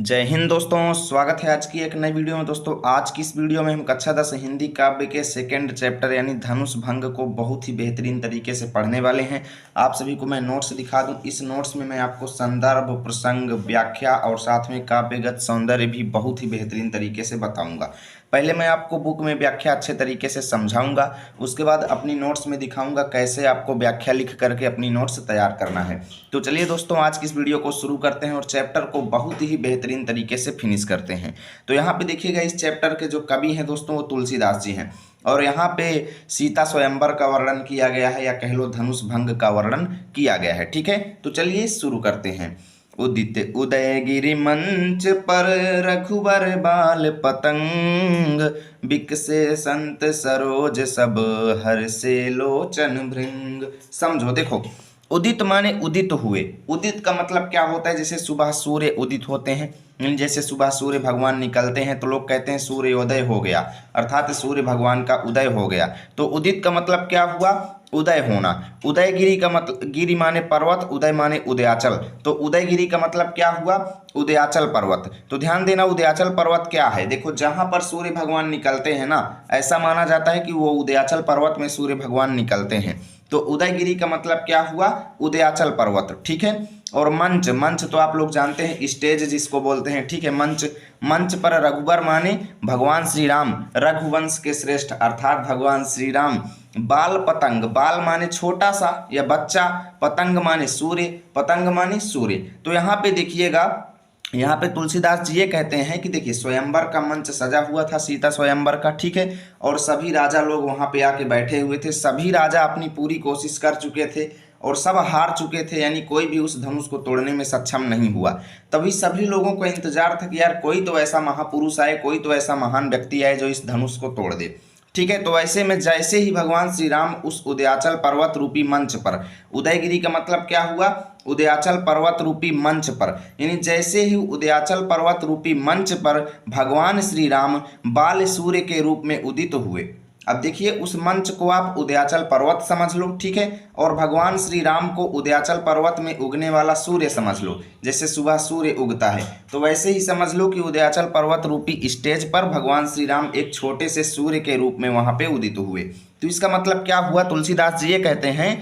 जय हिंद दोस्तों, स्वागत है आज की एक नई वीडियो में। दोस्तों आज की इस वीडियो में हम कक्षा 10 हिंदी काव्य के सेकंड चैप्टर यानी धनुष भंग को बहुत ही बेहतरीन तरीके से पढ़ने वाले हैं। आप सभी को मैं नोट्स दिखा दूं। इस नोट्स में मैं आपको संदर्भ, प्रसंग, व्याख्या और साथ में काव्यगत सौंदर्य भी बहुत ही बेहतरीन तरीके से बताऊंगा। पहले मैं आपको बुक में व्याख्या अच्छे तरीके से समझाऊंगा, उसके बाद अपनी नोट्स में दिखाऊंगा कैसे आपको व्याख्या लिख करके अपनी नोट्स तैयार करना है। तो चलिए दोस्तों आज की इस वीडियो को शुरू करते हैं और चैप्टर को बहुत ही बेहतरीन तरीके से फिनिश करते हैं। तो यहाँ पे देखिएगा, इस चैप्टर के जो कवि हैं दोस्तों वो तुलसीदास जी हैं और यहाँ पे सीता स्वयंवर का वर्णन किया गया है या कह लो धनुष भंग का वर्णन किया गया है। ठीक है, तो चलिए शुरू करते हैं। उदित उदयगिरि मंच पर रघुबर बाल पतंग, बिकसे संत सरोज सब हर्षे लोचन भृंग। समझो, देखो उदित माने उदित हुए। उदित का मतलब क्या होता है? जैसे सुबह सूर्य उदित होते हैं, जैसे सुबह सूर्य भगवान निकलते हैं तो लोग कहते हैं सूर्योदय हो गया, अर्थात सूर्य भगवान का उदय हो गया। तो उदित का मतलब क्या हुआ? उदय होना। उदयगिरी का मतलब, गिरी माने पर्वत, उदय माने उदयाचल, तो उदयगिरी का मतलब क्या हुआ? उदयाचल पर्वत। तो ध्यान देना, उदयाचल पर्वत क्या है? देखो जहां पर सूर्य भगवान निकलते हैं ना, ऐसा माना जाता है कि वो उदयाचल पर्वत में सूर्य भगवान निकलते हैं। तो उदयगिरी का मतलब क्या हुआ? उदयाचल पर्वत। ठीक है, और मंच, मंच तो आप लोग जानते हैं स्टेज जिसको बोलते हैं। ठीक है, मंच, मंच पर रघुबर माने भगवान श्री राम, रघुवंश के श्रेष्ठ अर्थात भगवान श्री राम। बाल पतंग, बाल माने छोटा सा या बच्चा, पतंग माने सूर्य, पतंग माने सूर्य। तो यहाँ पे देखिएगा, यहाँ पे तुलसीदास जी ये कहते हैं कि देखिए स्वयंवर का मंच सजा हुआ था, सीता स्वयंवर का। ठीक है, और सभी राजा लोग वहां पे आके बैठे हुए थे। सभी राजा अपनी पूरी कोशिश कर चुके थे और सब हार चुके थे, यानी कोई भी उस धनुष को तोड़ने में सक्षम नहीं हुआ। तभी सभी लोगों को इंतजार था कि यार कोई तो ऐसा महापुरुष आए, कोई तो ऐसा महान व्यक्ति आए जो इस धनुष को तोड़ दे। ठीक है, तो ऐसे में जैसे ही भगवान श्री राम उस उदयाचल पर्वत रूपी मंच पर, उदयगिरी का मतलब क्या हुआ? उदयाचल पर्वत रूपी मंच पर, यानी जैसे ही उदयाचल पर्वत रूपी मंच पर भगवान श्री राम बाल सूर्य के रूप में उदित हुए। अब देखिए उस मंच को आप उदयाचल पर्वत समझ लो। ठीक है, और भगवान श्री राम को उदयाचल पर्वत में उगने वाला सूर्य समझ लो। जैसे सुबह सूर्य उगता है तो वैसे ही समझ लो कि उदयाचल पर्वत रूपी स्टेज पर भगवान श्री राम एक छोटे से सूर्य के रूप में वहां पे उदित हुए। तो इसका मतलब क्या हुआ? तुलसीदास जी ये कहते हैं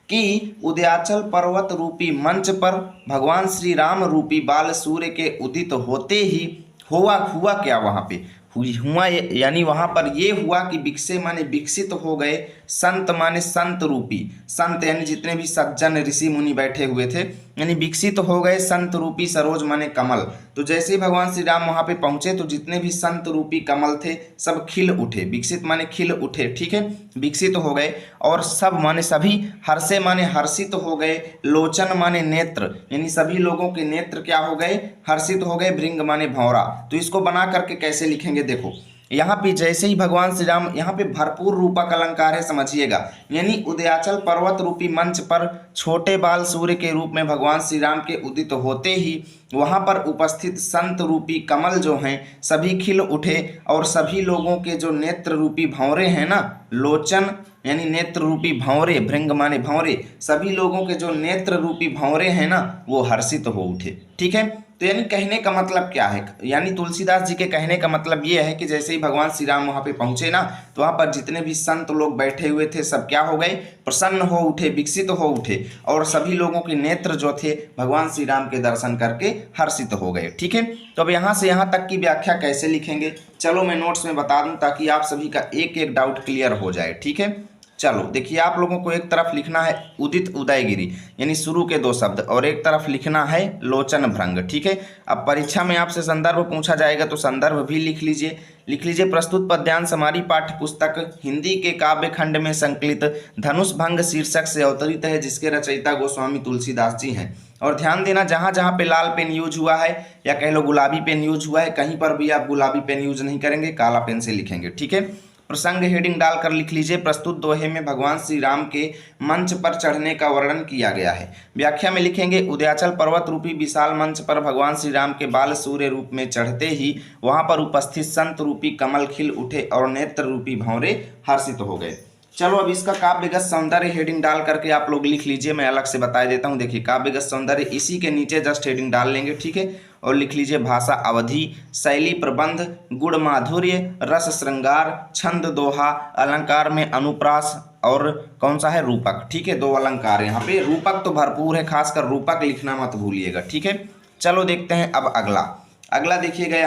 कि उदयाचल पर्वत रूपी मंच पर भगवान श्री राम रूपी बाल सूर्य के उदित होते ही हुआ क्या वहां पे? हुआ यानी वहां पर ये हुआ कि विकसे माने विकसित हो गए, संत माने संत रूपी, संत यानी जितने भी सज्जन ऋषि मुनि बैठे हुए थे, यानी विकसित हो गए संत रूपी सरोज माने कमल। तो जैसे ही भगवान श्री राम वहां पे पहुंचे तो जितने भी संत रूपी कमल थे सब खिल उठे। विकसित माने खिल उठे। ठीक है, विकसित हो गए और सब माने सभी, हर्षे माने हर्षित हो गए, लोचन माने नेत्र, यानी सभी लोगों के नेत्र क्या हो गए? हर्षित हो गए, भृंग माने भौरा। तो इसको बना करके कैसे लिखेंगे? देखो यहाँ पे जैसे ही भगवान श्री राम, यहाँ पे भरपूर रूपक अलंकार है, समझिएगा। यानी उदयाचल पर्वत रूपी मंच पर छोटे बाल सूर्य के रूप में भगवान श्री राम के उदित होते ही वहां पर उपस्थित संत रूपी कमल जो हैं सभी खिल उठे और सभी लोगों के जो नेत्र रूपी भंवरे हैं ना, लोचन यानी नेत्र रूपी भंवरे, भृंग माने भंवरे, सभी लोगों के जो नेत्र रूपी भंवरे हैं ना वो हर्षित हो उठे। ठीक है, तो यानी कहने का मतलब क्या है? यानी तुलसीदास जी के कहने का मतलब ये है कि जैसे ही भगवान श्री राम वहां पे पहुंचे ना तो वहां पर जितने भी संत लोग बैठे हुए थे सब क्या हो गए? प्रसन्न हो उठे, विकसित हो उठे और सभी लोगों के नेत्र जो थे भगवान श्री राम के दर्शन करके हर्षित हो गए। ठीक है, तो अब यहाँ से यहाँ तक की व्याख्या कैसे लिखेंगे चलो मैं नोट्स में बता दूं ताकि आप सभी का एक एक डाउट क्लियर हो जाए। ठीक है, चलो देखिए आप लोगों को एक तरफ लिखना है उदित उदयगिरी यानी शुरू के 2 शब्द और एक तरफ लिखना है लोचन भृंग। ठीक है, अब परीक्षा में आपसे संदर्भ पूछा जाएगा तो संदर्भ भी लिख लीजिए। प्रस्तुत पद्यांश हमारी पाठ्य पुस्तक हिंदी के काव्य खंड में संकलित धनुष भंग शीर्षक से अवतरित है, जिसके रचयिता गोस्वामी तुलसीदास जी हैं। और ध्यान देना जहां जहां पे लाल पेन यूज हुआ है या कह लो गुलाबी पेन यूज हुआ है, कहीं पर भी आप गुलाबी पेन यूज नहीं करेंगे, काला पेन से लिखेंगे। ठीक है, प्रसंग हेडिंग डालकर लिख लीजिए प्रस्तुत दोहे में भगवान श्री राम के मंच पर चढ़ने का वर्णन किया गया है। व्याख्या में लिखेंगे उदयाचल पर्वत रूपी विशाल मंच पर भगवान श्री राम के बाल सूर्य रूप में चढ़ते ही वहां पर उपस्थित संत रूपी कमल खिल उठे और नेत्र रूपी भंवरे हर्षित हो गए। चलो अब इसका काव्यगत सौंदर्य हेडिंग डाल करके आप लोग लिख लीजिए, मैं अलग से बता देता हूँ। देखिए काव्यगत सौंदर्य इसी के नीचे जस्ट हेडिंग डाल लेंगे, ठीक है। और लिख लीजिए भाषा अवधि, शैली प्रबंध, गुण माधुर्य, रस श्रृंगार, छंद दोहा, अलंकार में अनुप्रास और कौन सा है रूपक, ठीक है। 2 अलंकार यहाँ पे, रूपक तो भरपूर है, खासकर रूपक लिखना मत भूलिएगा, ठीक है। चलो देखते हैं अब अगला देखिएगा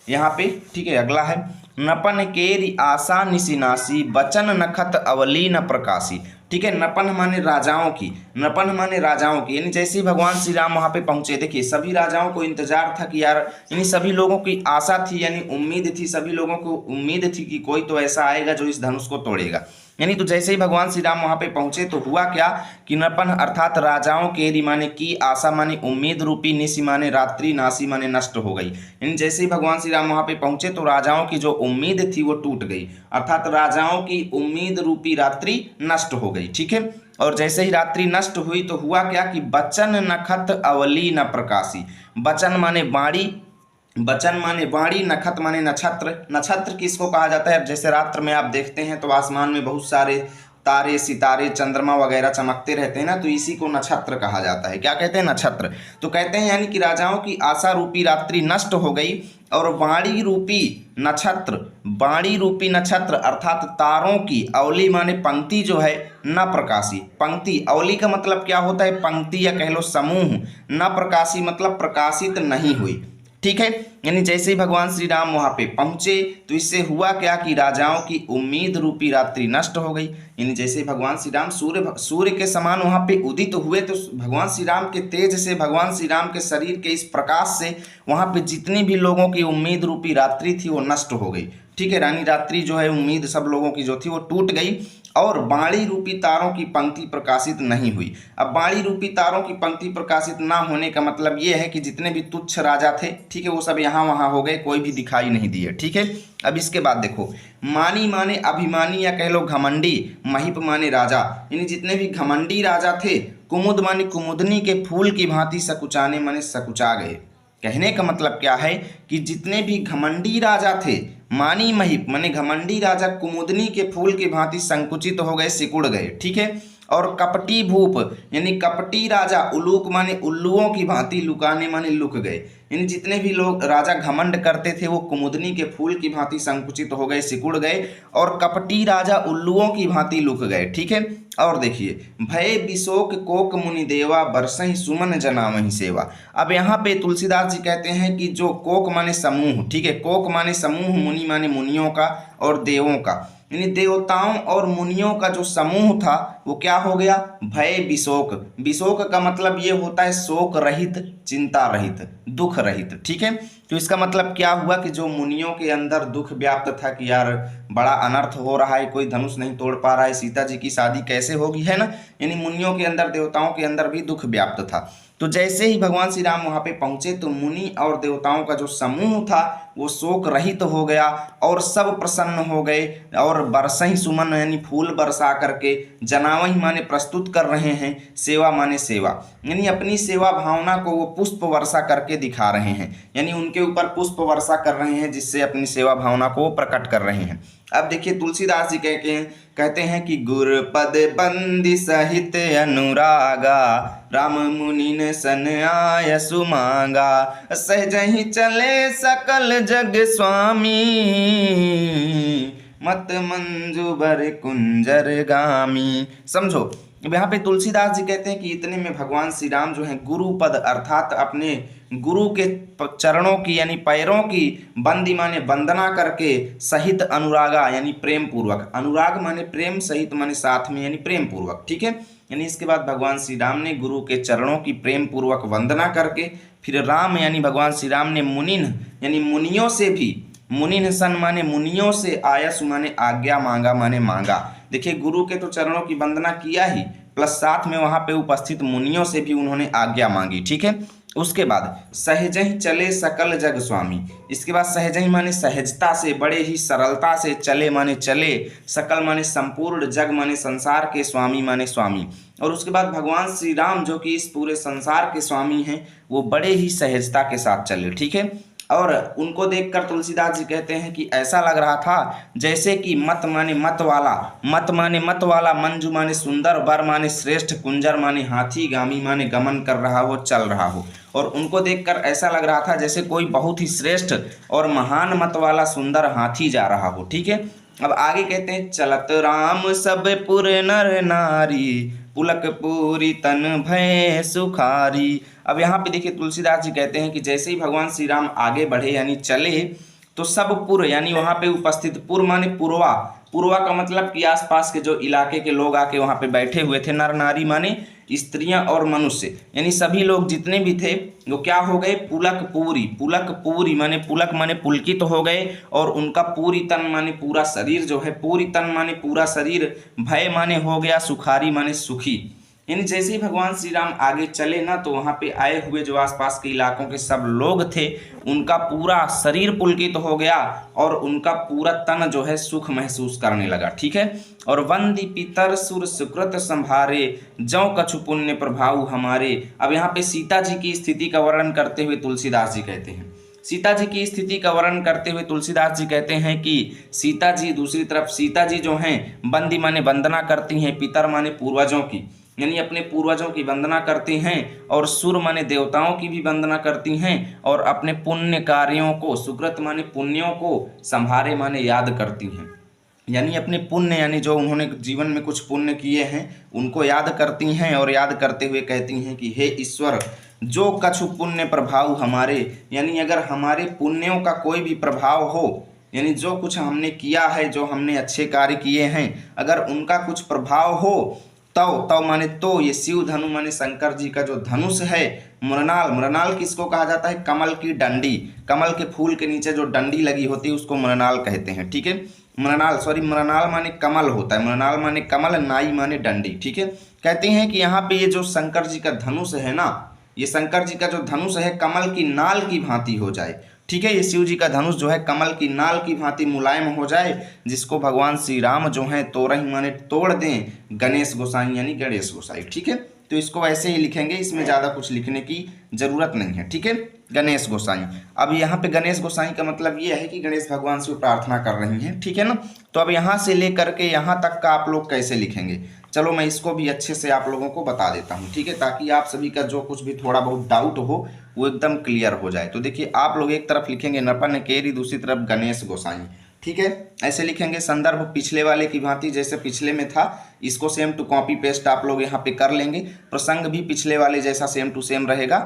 यहाँ पे ठीक है। अगला है नपन केरी आशा निशिनासी, बचन नखत अवली न प्रकाशी, ठीक है। नपन माने राजाओं की, यानी जैसे ही भगवान श्री राम वहां पे पहुंचे, देखिए सभी राजाओं को इंतजार था कि यार, यानी सभी लोगों की आशा थी, यानी उम्मीद थी, सभी लोगों को उम्मीद थी कि कोई तो ऐसा आएगा जो इस धनुष को तोड़ेगा। यानी तो जैसे ही भगवान श्री राम वहां पे पहुंचे तो हुआ क्या कि नपन अर्थात राजाओं के माने की, आशा माने उम्मीद रूपी, निशि माने रात्रि, नासी माने नष्ट हो गई। यानी जैसे ही भगवान श्री राम वहां पे पहुंचे तो राजाओं की जो उम्मीद थी वो टूट गई, अर्थात राजाओं की उम्मीद रूपी रात्रि नष्ट हो गई, ठीक है। और जैसे ही रात्रि नष्ट हुई तो हुआ क्या कि बचन नखत अवली न प्रकाशी, बचन माने बाणी, नखत माने नक्षत्र किसको कहा जाता है? जैसे रात्र में आप देखते हैं तो आसमान में बहुत सारे तारे, सितारे, चंद्रमा वगैरह चमकते रहते हैं ना, तो इसी को नक्षत्र कहा जाता है। क्या कहते हैं? नक्षत्र। तो कहते हैं यानी कि राजाओं की आशा रूपी रात्रि नष्ट हो गई और बाणी रूपी नक्षत्र अर्थात तारों की, अवली माने पंक्ति जो है, न प्रकाशी, पंक्ति, अवली का मतलब क्या होता है? पंक्ति या कह लो समूह, न प्रकाशी मतलब प्रकाशित नहीं हुई, ठीक है। यानी जैसे ही भगवान श्री राम वहां पे पहुंचे तो इससे हुआ क्या कि राजाओं की उम्मीद रूपी रात्रि नष्ट हो गई। यानी जैसे ही भगवान श्री राम सूर्य के समान वहां पे उदित हुए तो भगवान श्री राम के तेज से, भगवान श्री राम के शरीर के इस प्रकाश से वहां पे जितनी भी लोगों की उम्मीद रूपी रात्रि थी वो नष्ट हो गई, ठीक है। रानी रात्रि जो है, उम्मीद सब लोगों की जो थी वो टूट गई और बाणी रूपी तारों की पंक्ति प्रकाशित नहीं हुई। अब बाणी रूपी तारों की पंक्ति प्रकाशित ना होने का मतलब ये है कि जितने भी तुच्छ राजा थे, ठीक है, वो सब यहाँ वहाँ हो गए, कोई भी दिखाई नहीं दिए, ठीक है। अब इसके बाद देखो, मानी माने अभिमानी या कह लो घमंडी, महिप माने राजा, यानी जितने भी घमंडी राजा थे, कुमुद माने कुमुदनी के फूल की भांति सकुचाने माने सकुचा गए। कहने का मतलब क्या है कि जितने भी घमंडी राजा थे, मानी महिप माने घमंडी राजा कुमुदनी के फूल की भांति संकुचित हो गए, सिकुड़ गए, ठीक है। और कपटी भूप यानी कपटी राजा, उलूक माने उल्लुओं की भांति, लुकाने माने लुक गए। यानी जितने भी लोग राजा घमंड करते थे वो कुमुदनी के फूल की भांति संकुचित हो गए, सिकुड़ गए, और कपटी राजा उल्लुओं की भांति लुक गए, ठीक है। और देखिए, भय विशोक कोक मुनि देवा, बरसहि सुमन जनावहि सेवा। अब यहाँ पे तुलसीदास जी कहते हैं कि जो कोक माने समूह, ठीक है, कोक माने समूह, मुनि माने मुनियों का, और देवों का, यानी देवताओं और मुनियों का जो समूह था वो क्या हो गया? भय विशोक। विशोक का मतलब ये होता है शोक रहित, चिंता रहित, दुख रहित, ठीक है। तो इसका मतलब क्या हुआ कि जो मुनियों के अंदर दुख व्याप्त था कि यार बड़ा अनर्थ हो रहा है, कोई धनुष नहीं तोड़ पा रहा है, सीता जी की शादी कैसे होगी, है ना। यानी मुनियों के अंदर, देवताओं के अंदर भी दुख व्याप्त था। तो जैसे ही भगवान श्री राम वहां पे पहुंचे तो मुनि और देवताओं का जो समूह था वो शोक रहित हो गया और सब प्रसन्न हो गए, और बरसहि सुमन यानी फूल बरसा करके, जनावहि माने प्रस्तुत कर रहे हैं, सेवा माने सेवा, यानी अपनी सेवा भावना को वो पुष्प वर्षा करके दिखा रहे हैं, यानी उनके ऊपर पुष्प वर्षा कर रहे हैं जिससे अपनी सेवा भावना को प्रकट कर रहे हैं। अब देखिए तुलसीदास जी कहते हैं कि गुरपद बंदी सहित अनुरागा, राम मुनि ने सन आय सुमांगा, सहजहि चले सकल जग स्वामी, मत मंजू बर कुंजर गामी। समझो, यहाँ पे तुलसीदास जी कहते हैं कि इतने में भगवान श्री राम जो है गुरुपद अर्थात अपने गुरु के चरणों की यानी पैरों की बंदी माने वंदना करके, सहित अनुरागा यानी प्रेम पूर्वक, अनुराग माने प्रेम, सहित माने साथ में यानी प्रेम पूर्वक, ठीक है। यानी इसके बाद भगवान श्री राम ने गुरु के चरणों की प्रेम पूर्वक वंदना करके फिर राम यानी भगवान श्री राम ने मुनिन यानी मुनियों से भी, मुनिन सन माने मुनियों से, आयस माने आज्ञा, मांगा माने मांगा। देखिए गुरु के तो चरणों की वंदना किया ही, प्लस साथ में वहां पे उपस्थित मुनियों से भी उन्होंने आज्ञा मांगी, ठीक है। उसके बाद सहजहि चले सकल जग स्वामी, इसके बाद सहजहि माने सहजता से, बड़े ही सरलता से, चले माने चले, सकल माने संपूर्ण, जग माने संसार के, स्वामी माने स्वामी। और उसके बाद भगवान श्री राम जो कि इस पूरे संसार के स्वामी हैं वो बड़े ही सहजता के साथ चले, ठीक है। और उनको देखकर तुलसीदास जी कहते हैं कि ऐसा लग रहा था जैसे कि मत माने मत वाला, मंजू माने सुंदर, वर माने श्रेष्ठ, कुंजर माने हाथी, गामी माने गमन कर रहा हो, चल रहा हो। और उनको देखकर ऐसा लग रहा था जैसे कोई बहुत ही श्रेष्ठ और महान मत वाला सुंदर हाथी जा रहा हो। ठीक है, अब आगे कहते हैं चलत राम सब पुर नर नारी, पुलक पूरी तन भय सुखारी। अब यहाँ पे देखिए तुलसीदास जी कहते हैं कि जैसे ही भगवान श्री राम आगे बढ़े यानी चले, तो सब पुर यानी वहाँ पे उपस्थित, पुर माने पूर्वा, पूर्वा का मतलब कि आसपास के जो इलाके के लोग आके वहाँ पे बैठे हुए थे, नर नारी माने स्त्रियां और मनुष्य, यानी सभी लोग जितने भी थे वो क्या हो गए, पुलक पूरी माने पुलक माने पुलकित तो हो गए, और उनका पूरी तन माने पूरा शरीर जो है, पूरी तन माने पूरा शरीर, भय माने हो गया, सुखारी माने सुखी। यानी जैसे ही भगवान श्री राम आगे चले ना, तो वहाँ पे आए हुए जो आसपास के इलाकों के सब लोग थे उनका पूरा शरीर पुलकित हो गया और उनका पूरा तन जो है सुख महसूस करने लगा। ठीक है, और वंदी पितर सुर सुकृत संभारे, जौ कछु पुण्य प्रभाव हमारे। अब यहाँ पे सीता जी की स्थिति का वर्णन करते हुए तुलसीदास जी कहते हैं, सीता जी की स्थिति का वर्णन करते हुए तुलसीदास जी कहते हैं कि सीता जी, दूसरी तरफ सीता जी जो हैं बंदी माने वंदना करती हैं, पितर माने पूर्वजों की, यानी अपने पूर्वजों की वंदना करती हैं, और सुर माने देवताओं की भी वंदना करती हैं, और अपने पुण्य कार्यों को, सुकृत माने पुण्यों को, संभारे माने याद करती हैं, यानी अपने पुण्य यानी जो उन्होंने जीवन में कुछ पुण्य किए हैं उनको याद करती हैं, और याद करते हुए कहती हैं कि हे ईश्वर, जो कछु पुण्य प्रभाव हमारे, यानी अगर हमारे पुण्यों का कोई भी प्रभाव हो, यानी जो कुछ हमने किया है, जो हमने अच्छे कार्य किए हैं, अगर उनका कुछ प्रभाव हो, तव माने तो, ये शिव धनु माने शंकर जी का जो धनुष है, मृणाल, मृणाल किसको कहा जाता है, कमल की डंडी, कमल के फूल के नीचे जो डंडी लगी होती है उसको मृणाल कहते हैं। ठीक है, मृणाल माने कमल होता है, मृणाल माने कमल, नाई माने डंडी। ठीक है, कहते हैं कि यहाँ पे ये जो शंकर जी का धनुष है ना, ये शंकर जी का जो धनुष है कमल की नाल की भांति हो जाए। ठीक है, ये शिव जी का धनुष जो है कमल की नाल की भांति मुलायम हो जाए, जिसको भगवान श्री राम जो है तोरही माने तोड़ दें, गणेश गोसाई यानी गणेश गोसाई। ठीक है, तो इसको ऐसे ही लिखेंगे, इसमें ज़्यादा कुछ लिखने की जरूरत नहीं है। ठीक है, गणेश गोसाई। अब यहाँ पे गणेश गोसाई का मतलब ये है कि गणेश भगवान से प्रार्थना कर रही हैं। ठीक है ना, तो अब यहाँ से लेकर के यहाँ तक का आप लोग कैसे लिखेंगे, चलो मैं इसको भी अच्छे से आप लोगों को बता देता हूँ। ठीक है, ताकि आप सभी का जो कुछ भी थोड़ा बहुत डाउट हो वो एकदम क्लियर हो जाए। तो देखिए, आप लोग एक तरफ लिखेंगे नपन केरी, दूसरी तरफ गणेश गोसाई। ठीक है, ऐसे लिखेंगे। संदर्भ पिछले वाले की भांति जैसे पिछले में था, इसको सेम टू कॉपी पेस्ट आप लोग यहाँ पे कर लेंगे। प्रसंग भी पिछले वाले जैसा सेम टू सेम रहेगा।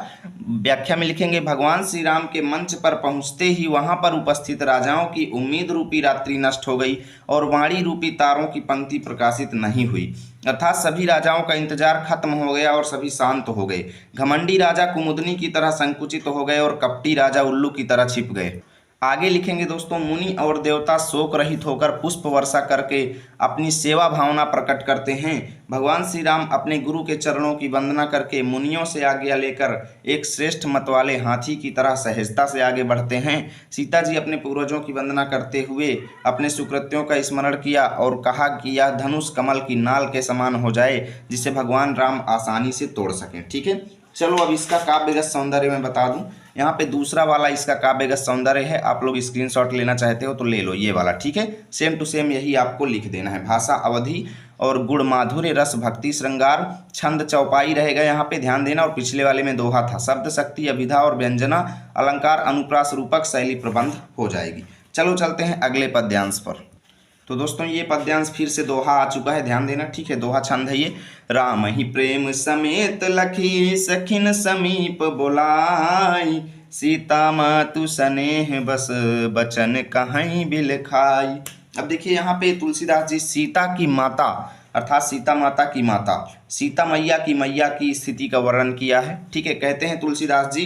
व्याख्या में लिखेंगे, भगवान श्री राम के मंच पर पहुँचते ही वहाँ पर उपस्थित राजाओं की उम्मीद रूपी रात्रि नष्ट हो गई और वाणी रूपी तारों की पंक्ति प्रकाशित नहीं हुई, अर्थात सभी राजाओं का इंतजार खत्म हो गया और सभी शांत हो गए। घमंडी राजा कुमुदनी की तरह संकुचित हो गए और कपटी राजा उल्लू की तरह छिप गए। आगे लिखेंगे दोस्तों, मुनि और देवता शोक रहित होकर पुष्प वर्षा करके अपनी सेवा भावना प्रकट करते हैं। भगवान श्री राम अपने गुरु के चरणों की वंदना करके मुनियों से आज्ञा लेकर एक श्रेष्ठ मत वाले हाथी की तरह सहजता से आगे बढ़ते हैं। सीता जी अपने पूर्वजों की वंदना करते हुए अपने सुकृत्यों का स्मरण किया और कहा कि यह धनुष कमल की नाल के समान हो जाए, जिसे भगवान राम आसानी से तोड़ सकें। ठीक है, चलो अब इसका काव्यगत सौंदर्य मैं बता दूं। यहाँ पे दूसरा वाला इसका काव्यगत सौंदर्य है, आप लोग स्क्रीनशॉट लेना चाहते हो तो ले लो, ये वाला। ठीक है, सेम टू सेम यही आपको लिख देना है। भाषा अवधि और गुण माधुर्य रस भक्ति श्रृंगार, छंद चौपाई रहेगा यहाँ पे, ध्यान देना। और पिछले वाले में दोहा था। शब्द शक्ति अभिधा और व्यंजना, अलंकार अनुप्रास रूपक शैली प्रबंध हो जाएगी। चलो चलते हैं अगले पद्यांश पर। तो दोस्तों ये पद्यांश फिर से दोहा आ चुका है, ध्यान देना। ठीक है, दोहा छंद है ये। राम ही प्रेम समेत लखी सखिन समीप बोलाई, सीता मातु स्नेह बस बचन कहीं बिल खाई। अब देखिए यहाँ पे तुलसीदास जी सीता की माता अर्थात सीता माता की माता, सीता मैया की स्थिति का वर्णन किया है। ठीक है, कहते हैं तुलसीदास जी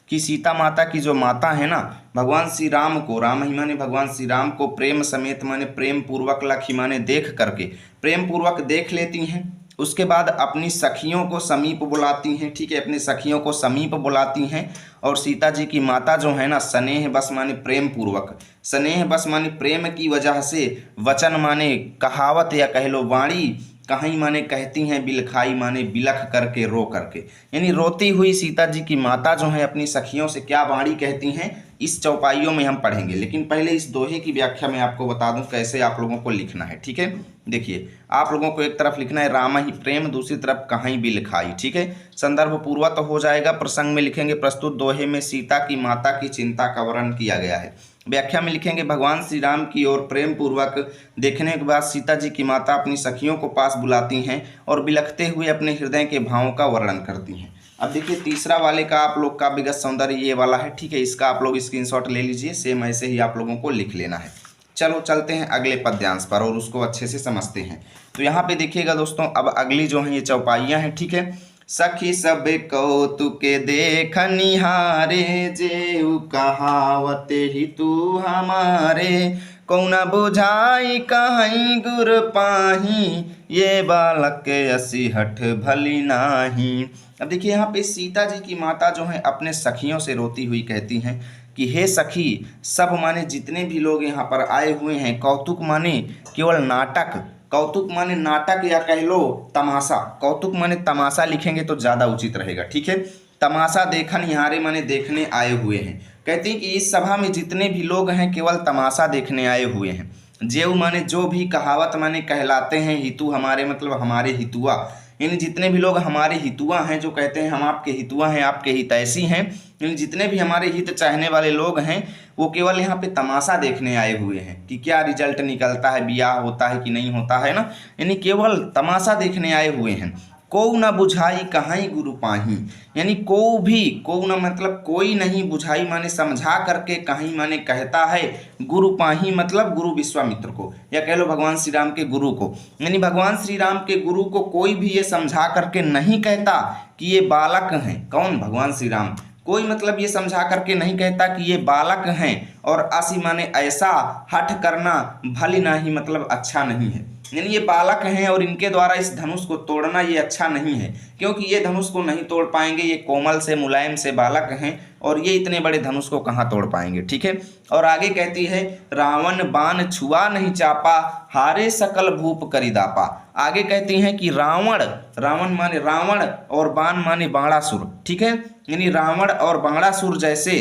कि सीता माता की जो माता है ना, भगवान श्री राम को, राम ही माने भगवान श्री राम को प्रेम समेत माने प्रेम पूर्वक, लखी माने देख करके, प्रेम पूर्वक देख लेती हैं। उसके बाद अपनी सखियों को समीप बुलाती हैं। ठीक है, अपनी सखियों को समीप बुलाती हैं। और सीता जी की माता जो है ना, स्नेह बस माने प्रेम पूर्वक, स्नेह बस माने प्रेम की वजह से, वचन माने कहावत या कह लो वाणी, कहीं माने कहती हैं बिलखाई माने बिलख करके रो करके, यानी रोती हुई सीता जी की माता जो है अपनी सखियों से क्या वाणी कहती हैं, इस चौपाइयों में हम पढ़ेंगे। लेकिन पहले इस दोहे की व्याख्या मैं आपको बता दूं कैसे आप लोगों को लिखना है। ठीक है, देखिए आप लोगों को एक तरफ लिखना है राम ही प्रेम, दूसरी तरफ कहीं बिलखाई। ठीक है, संदर्भ पूर्वक तो हो जाएगा, प्रसंग में लिखेंगे प्रस्तुत दोहे में सीता की माता की चिंता का वर्णन किया गया है। व्याख्या में लिखेंगे भगवान श्री राम की ओर प्रेम पूर्वक देखने के बाद सीता जी की माता अपनी सखियों को पास बुलाती हैं और बिलखते हुए अपने हृदय के भावों का वर्णन करती हैं। अब देखिए तीसरा वाले का आप लोग का विगत सौंदर्य ये वाला है। ठीक है, इसका आप लोग स्क्रीनशॉट ले लीजिए, सेम ऐसे ही आप लोगों को लिख लेना है। चलो चलते हैं अगले पद्यांश पर और उसको अच्छे से समझते हैं। तो यहाँ पे देखिएगा दोस्तों, अब अगली जो है ये चौपाइयाँ हैं। ठीक है, सखी सब कौतुके देख निहारे, जेऊ कहावत ही तू हमारे, कौना बुझाई कहीं गुर पाही, ये बालक के असी हठ भली नाही। अब देखिए यहाँ पे सीता जी की माता जो है अपने सखियों से रोती हुई कहती हैं कि हे सखी, सब माने जितने भी लोग यहाँ पर आए हुए हैं, कौतुक माने केवल नाटक, कौतुक माने नाटक या कह लो तमाशा, कौतुक माने तमाशा लिखेंगे तो ज़्यादा उचित रहेगा। ठीक है, तमाशा देखन निहारे माने देखने आए हुए हैं। कहती हैं कि इस सभा में जितने भी लोग हैं केवल तमाशा देखने आए हुए हैं। जेऊ माने जो भी, कहावत माने कहलाते हैं, हितु हमारे मतलब हमारे हितुआ, यानी जितने भी लोग हमारे हितुआ हैं, जो कहते हैं हम आपके हितुआ हैं, आपके हितैषी हैं, यानी जितने भी हमारे हित चाहने वाले लोग हैं वो केवल यहाँ पे तमाशा देखने आए हुए हैं कि क्या रिजल्ट निकलता है, ब्याह होता है कि नहीं होता है ना, यानी केवल तमाशा देखने आए हुए हैं। को न बुझाई कहीं गुरु पाही, यानी को भी, को न मतलब कोई नहीं, बुझाई माने समझा करके, कहीं माने कहता है, गुरु पाही मतलब गुरु विश्वामित्र को, या कह लो भगवान श्री राम के गुरु को, यानी भगवान श्री राम के गुरु को कोई भी ये समझा करके नहीं कहता कि ये बालक हैं। कौन? भगवान श्री राम। कोई मतलब ये समझा करके नहीं कहता कि ये बालक हैं, और असी माने ऐसा हठ करना भली नाही मतलब अच्छा नहीं है, यानी ये बालक हैं और इनके द्वारा इस धनुष को तोड़ना ये अच्छा नहीं है, क्योंकि ये धनुष को नहीं तोड़ पाएंगे, ये कोमल से मुलायम से बालक हैं और ये इतने बड़े धनुष को कहाँ तोड़ पाएंगे। ठीक है, और आगे कहती है रावण बाण छुआ नहीं चापा, हारे सकल भूप करिदापा। आगे कहती हैं कि रावण, रावण माने रावण और बाण माने बाणासुर। ठीक है, यानी रावण और बाणासुर जैसे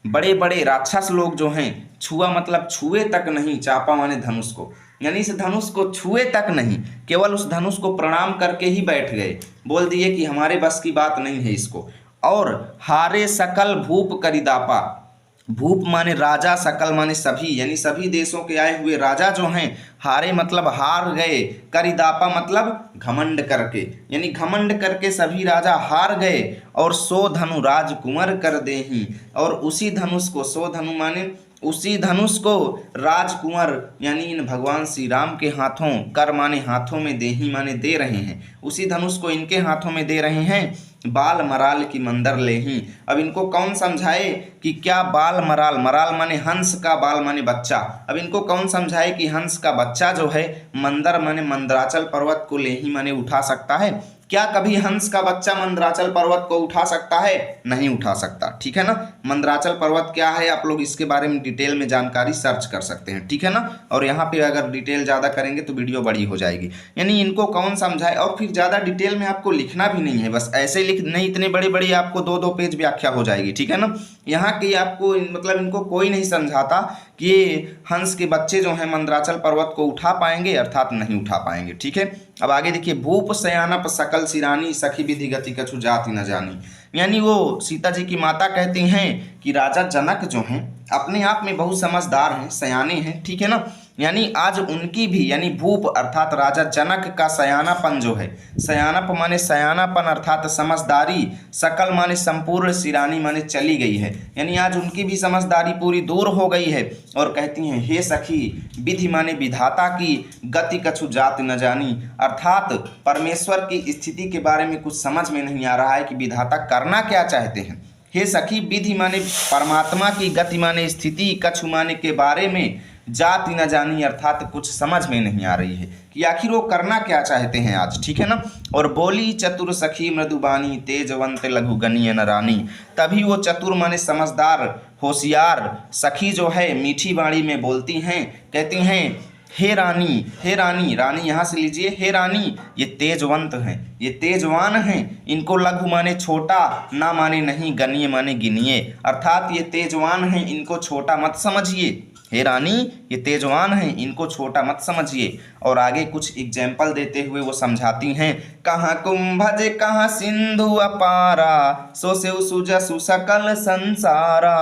बड़े बड़े राक्षस लोग जो हैं, छुआ मतलब छुए तक नहीं, चापा माने धनुष को, यानी इस धनुष को छुए तक नहीं, केवल उस धनुष को प्रणाम करके ही बैठ गए, बोल दिए कि हमारे बस की बात नहीं है इसको। और हारे सकल भूप करिदापा, भूप माने राजा, सकल माने सभी, यानी सभी देशों के आए हुए राजा जो हैं, हारे मतलब हार गए, करिदापा मतलब घमंड करके, यानी घमंड करके सभी राजा हार गए, और सो धनु राजकुंवर कर देही, और उसी धनुष को, सो धनु माने उसी धनुष को राजकुंवर यानी इन भगवान श्री राम के हाथों, कर माने हाथों में, देही माने दे रहे हैं, उसी धनुष को इनके हाथों में दे रहे हैं। बाल मराल की मंदर ले ही, अब इनको कौन समझाए कि क्या बाल मराल, मराल माने हंस का, बाल माने बच्चा, अब इनको कौन समझाए कि हंस का बच्चा जो है मंदर माने मंदराचल पर्वत को ले ही माने उठा सकता है। क्या कभी हंस का बच्चा मंदराचल पर्वत को उठा सकता है? नहीं उठा सकता। ठीक है ना, मंदराचल पर्वत क्या है आप लोग इसके बारे में डिटेल में जानकारी सर्च कर सकते हैं। ठीक है ना, और यहाँ पे अगर डिटेल ज़्यादा करेंगे तो वीडियो बड़ी हो जाएगी, यानी इनको कौन समझाए, और फिर ज़्यादा डिटेल में आपको लिखना भी नहीं है, बस ऐसे लिख नहीं, इतने बड़े बड़े आपको 2-2 पेज व्याख्या हो जाएगी। ठीक है ना, यहाँ की आपको मतलब इनको कोई नहीं समझाता कि ये हंस के बच्चे जो हैं मंदराचल पर्वत को उठा पाएंगे, अर्थात नहीं उठा पाएंगे। ठीक है, अब आगे देखिए भूप सयानप सकल सिरानी, सखी विधि गति कछु जाति न जानी, यानी वो सीता जी की माता कहती हैं कि राजा जनक जो हैं अपने आप में बहुत समझदार हैं, सयाने हैं। ठीक है ना, यानी आज उनकी भी, यानी भूप अर्थात राजा जनक का सयानापन जो है, सयानप माने सयानापन अर्थात समझदारी, सकल माने संपूर्ण, सिरानी माने चली गई है, यानी आज उनकी भी समझदारी पूरी दूर हो गई है। और कहती हैं हे सखी, विधि माने विधाता की, गति कछु जात न जानी, अर्थात परमेश्वर की स्थिति के बारे में कुछ समझ में नहीं आ रहा है कि विधाता करना क्या चाहते हैं। हे सखी, विधि माने परमात्मा की, गति माने स्थिति, कछु माने के बारे में, जाति न जानी अर्थात कुछ समझ में नहीं आ रही है कि आखिर वो करना क्या चाहते हैं आज। ठीक है ना, और बोली चतुर सखी मृदुबानी, तेजवंत लघु गणीय न रानी, तभी वो चतुर माने समझदार, होशियार सखी जो है मीठी वाणी में बोलती हैं, कहती हैं हे रानी, हे रानी, रानी यहाँ से लीजिए, हे रानी ये तेजवंत हैं, ये तेजवान हैं, इनको लघु माने छोटा, ना माने नहीं, गणिये माने गिनिए, अर्थात ये तेजवान हैं, इनको छोटा मत समझिए। हे रानी ये तेजवान हैं, इनको छोटा मत समझिए। और आगे कुछ एग्जाम्पल देते हुए वो समझाती हैं, कहाँ कुंभज कहाँ सिंधु अपारा, सो से सुजसु सकल संसारा,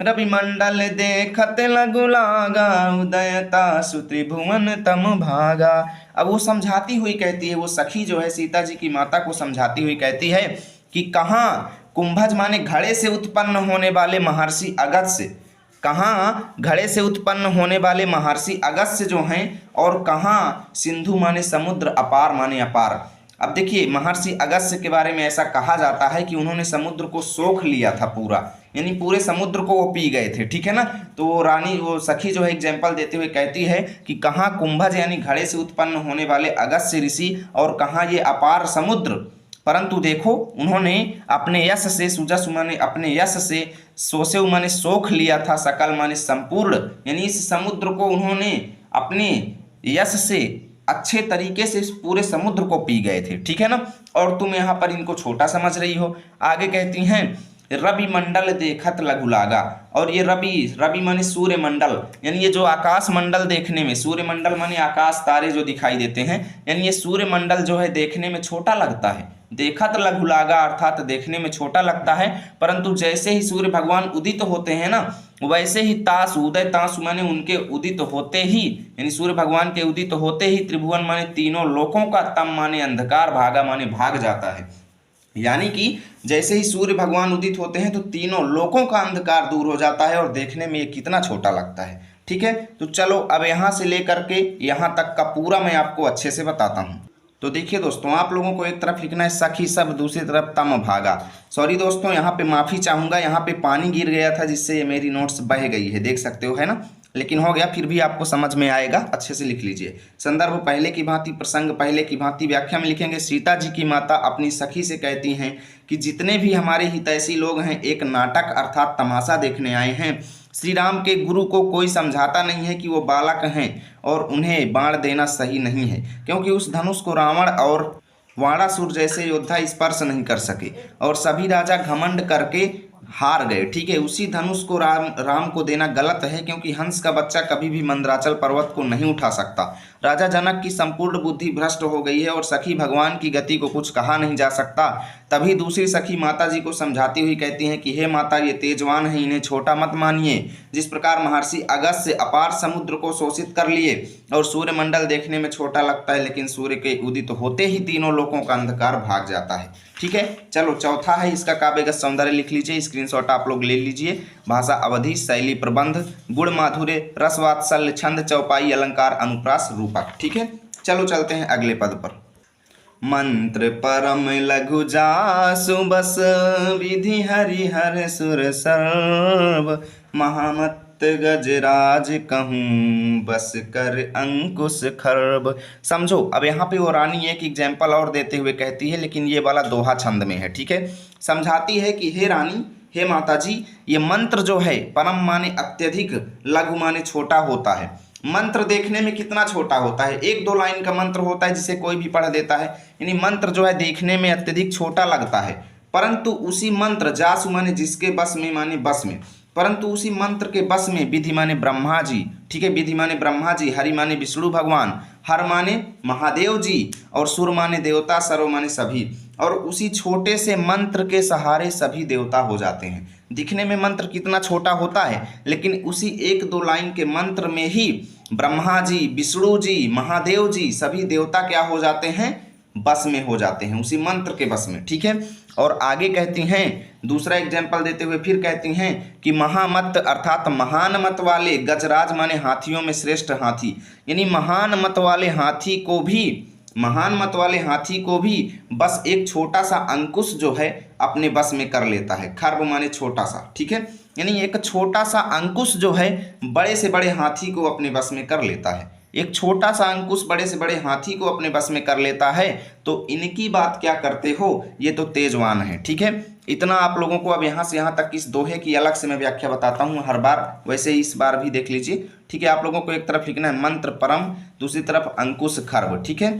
रवि मंडल देखत लघु लागा, उदयता सुत्रिभुवन तम भागा। अब वो समझाती हुई कहती है, वो सखी जो है सीता जी की माता को समझाती हुई कहती है कि कहाँ कुंभज माने घड़े से उत्पन्न होने वाले महर्षि अगस्त्य, कहाँ घड़े से उत्पन्न होने वाले महर्षि अगस्त्य जो हैं, और कहाँ सिंधु माने समुद्र, अपार माने अपार। अब देखिए महर्षि अगस्त्य के बारे में ऐसा कहा जाता है कि उन्होंने समुद्र को सोख लिया था पूरा, यानी पूरे समुद्र को वो पी गए थे, ठीक है ना। तो रानी वो सखी जो है एग्जाम्पल देते हुए कहती है कि कहाँ कुंभज यानी घड़े से उत्पन्न होने वाले अगस्त्य ऋषि, और कहाँ ये अपार समुद्र, परंतु देखो उन्होंने अपने यश से, सुजस माने अपने यश से, सोसे माने सोख लिया था, सकल माने संपूर्ण, यानी इस समुद्र को उन्होंने अपने यश से अच्छे तरीके से इस पूरे समुद्र को पी गए थे, ठीक है ना। और तुम यहाँ पर इनको छोटा समझ रही हो। आगे कहती हैं, रवि मंडल देखत लघु लागा, और ये रवि माने सूर्य मंडल, यानी ये जो आकाश मंडल देखने में, सूर्य मंडल माने आकाश तारे जो दिखाई देते हैं, यानी ये सूर्य मंडल जो है देखने में छोटा लगता है। देखत लघु लागा अर्थात देखने में छोटा लगता है, परंतु जैसे ही सूर्य भगवान उदित होते हैं ना, वैसे ही तासु, उदय तासु माने उनके उदित होते ही, यानी सूर्य भगवान के उदित होते ही त्रिभुवन माने तीनों लोकों का, तम माने अंधकार, भागा माने भाग जाता है। यानी कि जैसे ही सूर्य भगवान उदित होते हैं तो तीनों लोकों का अंधकार दूर हो जाता है, और देखने में ये कितना छोटा लगता है, ठीक है। तो चलो अब यहाँ से लेकर के यहाँ तक का पूरा मैं आपको अच्छे से बताता हूँ। तो देखिए दोस्तों, आप लोगों को एक तरफ लिखना है सखी सब, दूसरी तरफ तम भागा। सॉरी दोस्तों, यहाँ पे माफ़ी चाहूँगा, यहाँ पे पानी गिर गया था जिससे ये मेरी नोट्स बह गई है, देख सकते हो, है ना, लेकिन हो गया, फिर भी आपको समझ में आएगा, अच्छे से लिख लीजिए। संदर्भ पहले की भांति, प्रसंग पहले की भांति, व्याख्या में लिखेंगे, सीता जी की माता अपनी सखी से कहती हैं कि जितने भी हमारे हितैषी लोग हैं एक नाटक अर्थात तमाशा देखने आए हैं। श्री राम के गुरु को कोई समझाता नहीं है कि वो बालक हैं और उन्हें बाण देना सही नहीं है, क्योंकि उस धनुष को रावण और वाणासुर जैसे योद्धा स्पर्श नहीं कर सके, और सभी राजा घमंड करके हार गए, ठीक है। उसी धनुष को राम को देना गलत है, क्योंकि हंस का बच्चा कभी भी मंदराचल पर्वत को नहीं उठा सकता। राजा जनक की संपूर्ण बुद्धि भ्रष्ट हो गई है, और सखी भगवान की गति को कुछ कहा नहीं जा सकता। तभी दूसरी सखी माता जी को समझाती हुई कहती हैं कि हे माता, ये तेजवान हैं, इन्हें छोटा मत मानिए। जिस प्रकार महर्षि अगस्त्य अपार समुद्र को शोषित कर लिए और सूर्यमंडल देखने में छोटा लगता है, लेकिन सूर्य के उदित होते ही तीनों लोकों का अंधकार भाग जाता है, ठीक है। चलो चौथा है इसका काव्यगत सौंदर्य, लिख लीजिए, स्क्रीनशॉट आप लोग ले लीजिए। भाषा अवधि, शैली प्रबंध, गुण माधुर्य, रस वात्सल्य, छंद, चौपाई, अलंकार, अनुप्रास, रूपक, ठीक है। चलो चलते हैं अगले पद पर। मंत्र परम लघु जासु बस, विधि हरिहर सुर सर्व, महामत गजराज कहूँ बस कर अंकुश खर्ब। समझो, अब यहाँ पे वो रानी एक एग्जाम्पल और देते हुए कहती है, लेकिन ये वाला दोहा छंद में है, ठीक है। समझाती है कि हे रानी, हे माता जी, ये मंत्र जो है परम माने अत्यधिक, लघु माने छोटा होता है। मंत्र देखने में कितना छोटा होता है, 1-2 लाइन का मंत्र होता है जिसे कोई भी पढ़ देता है, यानी मंत्र जो है देखने में अत्यधिक छोटा लगता है। परंतु उसी मंत्र, जासु माने जिसके बस में माने बस में, परंतु उसी मंत्र के बस में विधि माने ब्रह्मा जी, ठीक है, विधि माने ब्रह्मा जी, हरि माने विष्णु भगवान, हर माने महादेव जी, और सुर माने देवता, सर्व माने सभी, और उसी छोटे से मंत्र के सहारे सभी देवता हो जाते हैं। दिखने में मंत्र कितना छोटा होता है, लेकिन उसी 1-2 लाइन के मंत्र में ही ब्रह्मा जी, विष्णु जी, महादेव जी, सभी देवता क्या हो जाते हैं, बस में हो जाते हैं, उसी मंत्र के बस में, ठीक है। और आगे कहती हैं, दूसरा एग्जाम्पल देते हुए फिर कहती हैं कि महामत अर्थात महान मत वाले, गजराज माने हाथियों में श्रेष्ठ हाथी, यानी महान मत वाले हाथी को भी, महान मत वाले हाथी को भी बस एक छोटा सा अंकुश जो है अपने बस में कर लेता है। खर्ब माने छोटा सा, ठीक है, यानी एक छोटा सा अंकुश जो है बड़े से बड़े हाथी को अपने बस में कर लेता है। एक छोटा सा अंकुश बड़े से बड़े हाथी को अपने बस में कर लेता है, तो इनकी बात क्या करते हो, ये तो तेजवान है। ठीक है, इतना आप लोगों को अब यहाँ से यहाँ तक इस दोहे की अलग से मैं व्याख्या बताता हूँ हर बार, वैसे इस बार भी देख लीजिए। ठीक है, आप लोगों को एक तरफ लिखना है मंत्र परम, दूसरी तरफ अंकुश खर्व। ठीक है,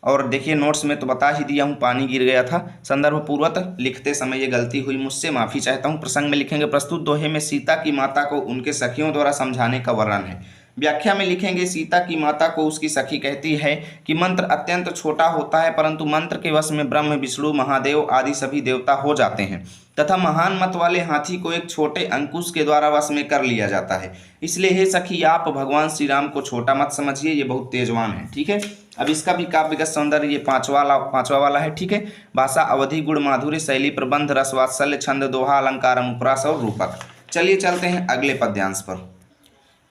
और देखिए नोट्स में तो बता ही दिया हूँ, पानी गिर गया था। संदर्भ पूर्वक लिखते समय ये गलती हुई, मुझसे माफ़ी चाहता हूँ। प्रसंग में लिखेंगे प्रस्तुत दोहे में सीता की माता को उनके सखियों द्वारा समझाने का वर्णन है। व्याख्या में लिखेंगे सीता की माता को उसकी सखी कहती है कि मंत्र अत्यंत छोटा होता है, परंतु मंत्र के वश में ब्रह्म विष्णु महादेव आदि सभी देवता हो जाते हैं, तथा महान मत वाले हाथी को एक छोटे अंकुश के द्वारा वश में कर लिया जाता है। इसलिए हे सखी, आप भगवान श्री राम को छोटा मत समझिए, ये बहुत तेजवान है। ठीक है, अब इसका भी काव्यगत सौंदर्य ये पांचवा वाला है। ठीक है, भाषा अवधि, गुण, माधुर्य, शैली, प्रबंध, रस, वात्सल्य, छंद, दोहा, अलंकार, अनुप्रास और रूपक। चलिए चलते हैं अगले पद्यांश पर।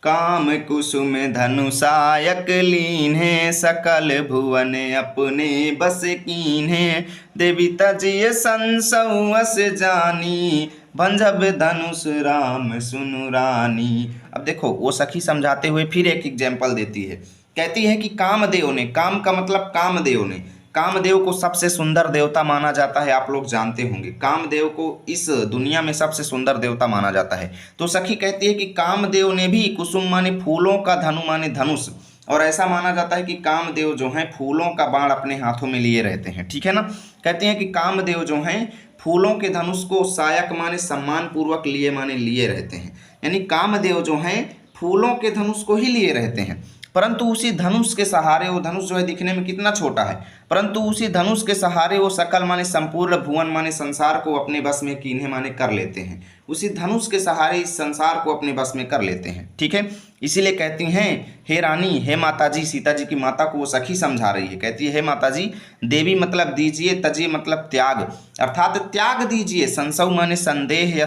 काम कुसुम धनुषायक लीन्हे, सकल भुवन अपने बस कीन्हे, देवी तजिय संसौअस जानी, भंजब धनुष राम सुनु रानी। अब देखो वो सखी समझाते हुए फिर एक एग्जाम्पल देती है, कहती है कि कामदेव ने, काम का मतलब कामदेव ने, कामदेव को सबसे सुंदर देवता माना जाता है, आप लोग जानते होंगे कामदेव को इस दुनिया में सबसे सुंदर देवता माना जाता है। तो सखी कहती है कि कामदेव ने भी, कुसुम माने फूलों का, धनु माने धनुष, और ऐसा माना जाता है कि कामदेव जो हैं फूलों का बाण अपने हाथों में लिए रहते हैं। ठीक है ना, कहते हैं कि कामदेव जो हैं फूलों के धनुष को सायक माने सम्मान पूर्वक लिए माने लिए रहते हैं, यानी कामदेव जो हैं फूलों के धनुष को ही लिए रहते हैं, परंतु उसी धनुष के सहारे, वो धनुष जो है दिखने में कितना छोटा है, परंतु उसी धनुष के सहारे वो सकल माने संपूर्ण, भुवन माने संसार को अपने बस में कीन्हे माने कर लेते हैं। उसी धनुष के सहारे इस संसार को अपने बस में कर लेते हैं। ठीक है, इसीलिए कहती हैं हे रानी, हे माता जी, सीता जी की माता को वो सखी समझा रही है, कहती है हे माता जी, देवी मतलब दीजिए, तजिए मतलब त्याग, अर्थात त्याग दीजिए, संशय माने संदेह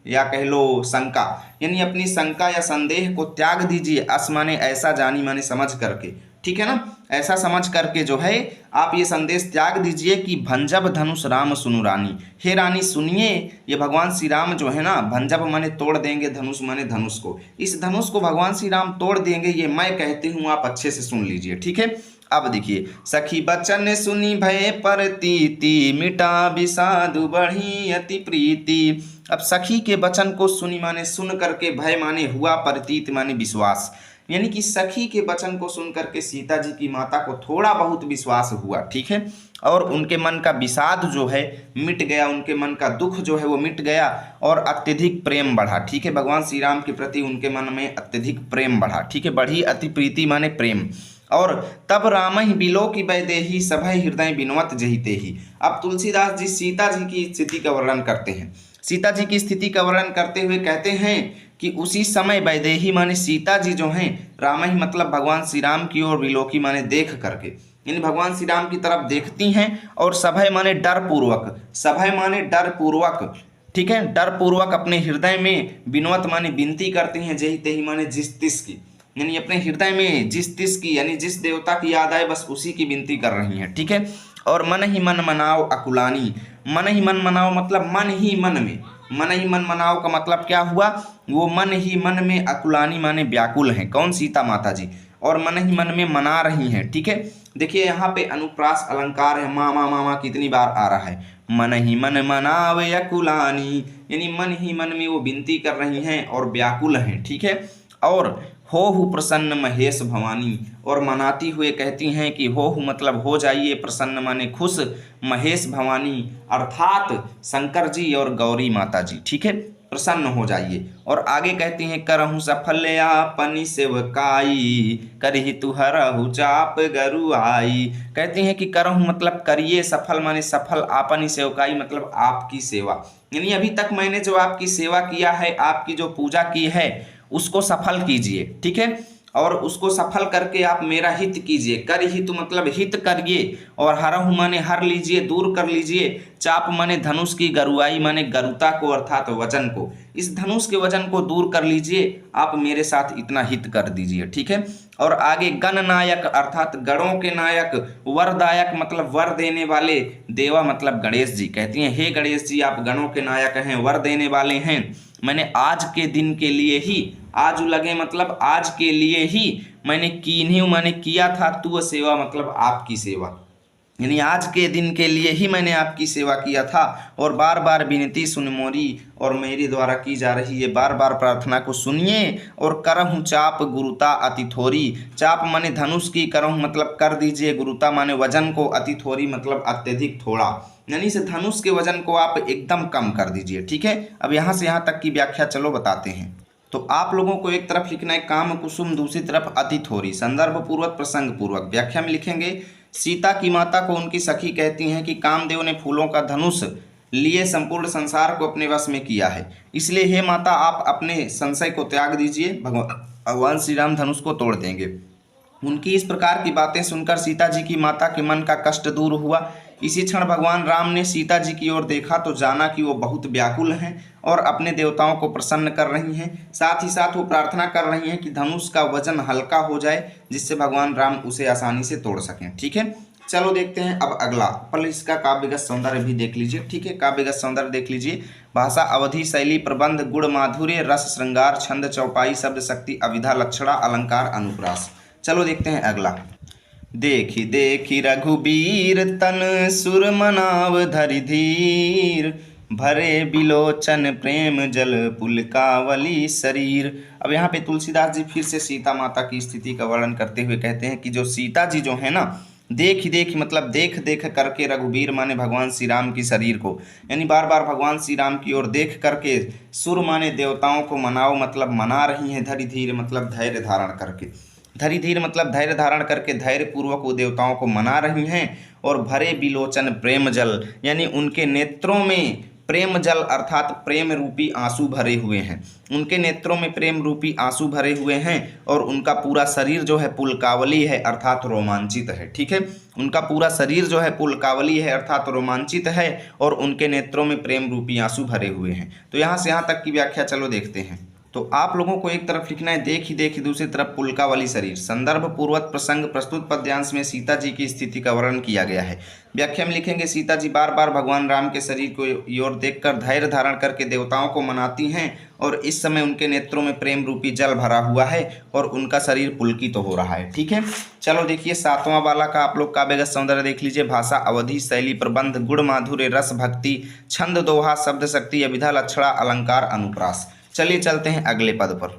या कह लो शंका, यानी अपनी शंका या संदेह को त्याग दीजिए। अस माने ऐसा, जानी माने समझ करके। ठीक है ना, ऐसा समझ करके जो है आप ये संदेश त्याग दीजिए कि भंजब धनुष राम सुनु रानी, हे रानी सुनिए, ये भगवान श्री राम जो है ना, भंजब माने तोड़ देंगे, धनुष माने धनुष को, इस धनुष को भगवान श्री राम तोड़ देंगे, ये मैं कहती हूँ, आप अच्छे से सुन लीजिए। ठीक है, अब देखिए, सखी बचन सुनी भय परतीति, मिटा विषादु बढ़ी अति प्रीति। अब सखी के वचन को सुनी माने सुन करके, भय माने हुआ, प्रतीत माने विश्वास, यानी कि सखी के वचन को सुन करके सीता जी की माता को थोड़ा बहुत विश्वास हुआ। ठीक है, और उनके मन का विषाद जो है मिट गया, उनके मन का दुख जो है वो मिट गया, और अत्यधिक प्रेम बढ़ा। ठीक है, भगवान श्री राम के प्रति उनके मन में अत्यधिक प्रेम बढ़ा। ठीक है, बढ़ी अति प्रीति माने प्रेम। और तब राम ही बिलो की वैदेही, सभय हृदय बिनवत जहिते ही। अब तुलसीदास जी सीता जी की स्थिति का वर्णन करते हैं, सीता जी की स्थिति का वर्णन करते हुए कहते हैं कि उसी समय वैदेही माने सीता जी जो हैं, राम ही मतलब भगवान श्री राम की ओर, विलोकी माने देख करके, यानी भगवान श्री राम की तरफ देखती हैं, और सभय माने डर पूर्वक, सभय माने डर पूर्वक, ठीक है, डर पूर्वक अपने हृदय में, बिनवत माने विनती करती हैं, जही तही माने जिस तिस की, यानी अपने हृदय में जिस तिस की, यानी जिस देवता की याद आए बस उसी की विनती कर रही हैं। ठीक है, और मन ही मन मनाओ अकुलानी, मन ही मन मनाओ मतलब मन ही मन में, मन ही मन मनाओ का मतलब क्या हुआ, वो मन ही मन में अकुलानी माने व्याकुल हैं, कौन, सीता माता जी, और मन ही मन में मना रही हैं। ठीक है, देखिए यहाँ पे अनुप्रास अलंकार है, मामा मामा कितनी बार आ रहा है, मन ही मन मनाव अकुलानी, यानी मन ही मन में वो विनती कर रही हैं और व्याकुल हैं। ठीक है, और हो प्रसन्न महेश भवानी, और मनाती हुए कहती हैं कि हो मतलब हो जाइए, प्रसन्न माने खुश, महेश भवानी अर्थात शंकर जी और गौरी माता जी। ठीक है, प्रसन्न हो जाइए। और आगे कहती हैं करहूँ सफल आपनी सेवकाई, करही तुहरहु चाप गरु आई। कहती हैं कि करहूँ मतलब करिए, सफल माने सफल, आपनी सेवकाई मतलब आपकी सेवा, यानी अभी तक मैंने जो आपकी सेवा किया है, आपकी जो पूजा की है उसको सफल कीजिए। ठीक है, और उसको सफल करके आप मेरा हित कीजिए, कर हित मतलब हित करिए, और हरहु माने हर लीजिए, दूर कर लीजिए, चाप माने धनुष की, गरुआई माने गरुता को अर्थात वजन को, इस धनुष के वजन को दूर कर लीजिए, आप मेरे साथ इतना हित कर दीजिए। ठीक है, और आगे गण नायक अर्थात गणों के नायक, वरदायक मतलब वर देने वाले, देवा मतलब गणेश जी, कहती हैं हे गणेश जी आप गणों के नायक हैं, वर देने वाले हैं, मैंने आज के दिन के लिए ही, आज लगे मतलब आज के लिए ही, मैंने कीन्ही माने किया था, तू सेवा मतलब आपकी सेवा, यानी आज के दिन के लिए ही मैंने आपकी सेवा किया था। और बार बार विनती सुन मोरी, और मेरे द्वारा की जा रही है बार बार प्रार्थना को सुनिए। और करहूँ चाप गुरुता अति थोरी, चाप माने धनुष की, करहूँ मतलब कर दीजिए, गुरुता माने वजन को, अति थोरी मतलब अत्यधिक थोड़ा, यानी इस धनुष के वजन को आप एकदम कम कर दीजिए। ठीक है, अब यहाँ से यहाँ तक की व्याख्या चलो बताते हैं। तो आप लोगों को एक तरफ लिखना है काम कुसुम, दूसरी तरफ अति थोरी, संदर्भ पूर्वक प्रसंग पूर्वक। व्याख्या में लिखेंगे सीता की माता को उनकी सखी कहती हैं कि कामदेव ने फूलों का धनुष लिए संपूर्ण संसार को अपने वश में किया है, इसलिए हे माता आप अपने संशय को त्याग दीजिए, भगवान श्री राम धनुष को तोड़ देंगे। उनकी इस प्रकार की बातें सुनकर सीता जी की माता के मन का कष्ट दूर हुआ। इसी क्षण भगवान राम ने सीता जी की ओर देखा तो जाना कि वो बहुत व्याकुल हैं और अपने देवताओं को प्रसन्न कर रही हैं। साथ ही साथ वो प्रार्थना कर रही हैं कि धनुष का वजन हल्का हो जाए, जिससे भगवान राम उसे आसानी से तोड़ सकें। ठीक है, चलो देखते हैं अब अगला। पहले इसका काव्यगत सौंदर्य भी देख लीजिए। ठीक है, काव्यगत सौंदर्य देख लीजिए। भाषा, अवधि, शैली, प्रबंध, गुण, माधुर्य, रस, श्रृंगार, छंद, चौपाई, शब्द शक्ति, अविधा, लक्षणा, अलंकार, अनुप्रास। चलो देखते हैं अगला। देखी देखी रघुबीर तन सुर मनाव धरि धीर, भरे बिलोचन प्रेम जल पुलकावली शरीर। अब यहाँ पे तुलसीदास जी फिर से सीता माता की स्थिति का वर्णन करते हुए कहते हैं कि जो सीता जी जो है ना, देखी देखी मतलब देख देख करके, रघुबीर माने भगवान श्री राम की शरीर को, यानी बार बार भगवान श्री राम की ओर देख करके, सुर माने देवताओं को मनाओ मतलब मना रही हैं, धरि धीर मतलब धैर्य धारण करके, धरि धीर मतलब धैर्य धारण करके धैर्य पूर्वक वो देवताओं को मना रही हैं। और भरे बिलोचन प्रेम जल, यानी उनके नेत्रों में प्रेम जल अर्थात प्रेम रूपी आंसू भरे हुए हैं, उनके नेत्रों में प्रेम रूपी आंसू भरे हुए हैं। और उनका पूरा शरीर जो है पुलकावली है अर्थात रोमांचित है। ठीक है, उनका पूरा शरीर जो है पुलकावली है अर्थात रोमांचित है, और उनके नेत्रों में प्रेम रूपी आंसू भरे हुए हैं। तो यहाँ से यहाँ तक की व्याख्या चलो देखते हैं। तो आप लोगों को एक तरफ लिखना है देखी देखी, दूसरी तरफ पुलकावली शरीर। संदर्भ पूर्वक प्रसंग प्रस्तुत पद्यांश में सीता जी की स्थिति का वर्णन किया गया है। व्याख्या में लिखेंगे सीता जी बार बार भगवान राम के शरीर को ओर देखकर धैर्य धारण करके देवताओं को मनाती हैं, और इस समय उनके नेत्रों में प्रेम रूपी जल भरा हुआ है और उनका शरीर पुलकित तो हो रहा है। ठीक है, चलो देखिए सातवां वाला का आप लोग काव्यगत सौंदर्य देख लीजिए। भाषा, अवधि, शैली, प्रबंध, गुण, माधुर्य, रस, भक्ति, छंद, दोहा, शब्द शक्ति, अभिधा, लक्षणा, अलंकार, अनुप्रास। चलिए चलते हैं अगले पद पर।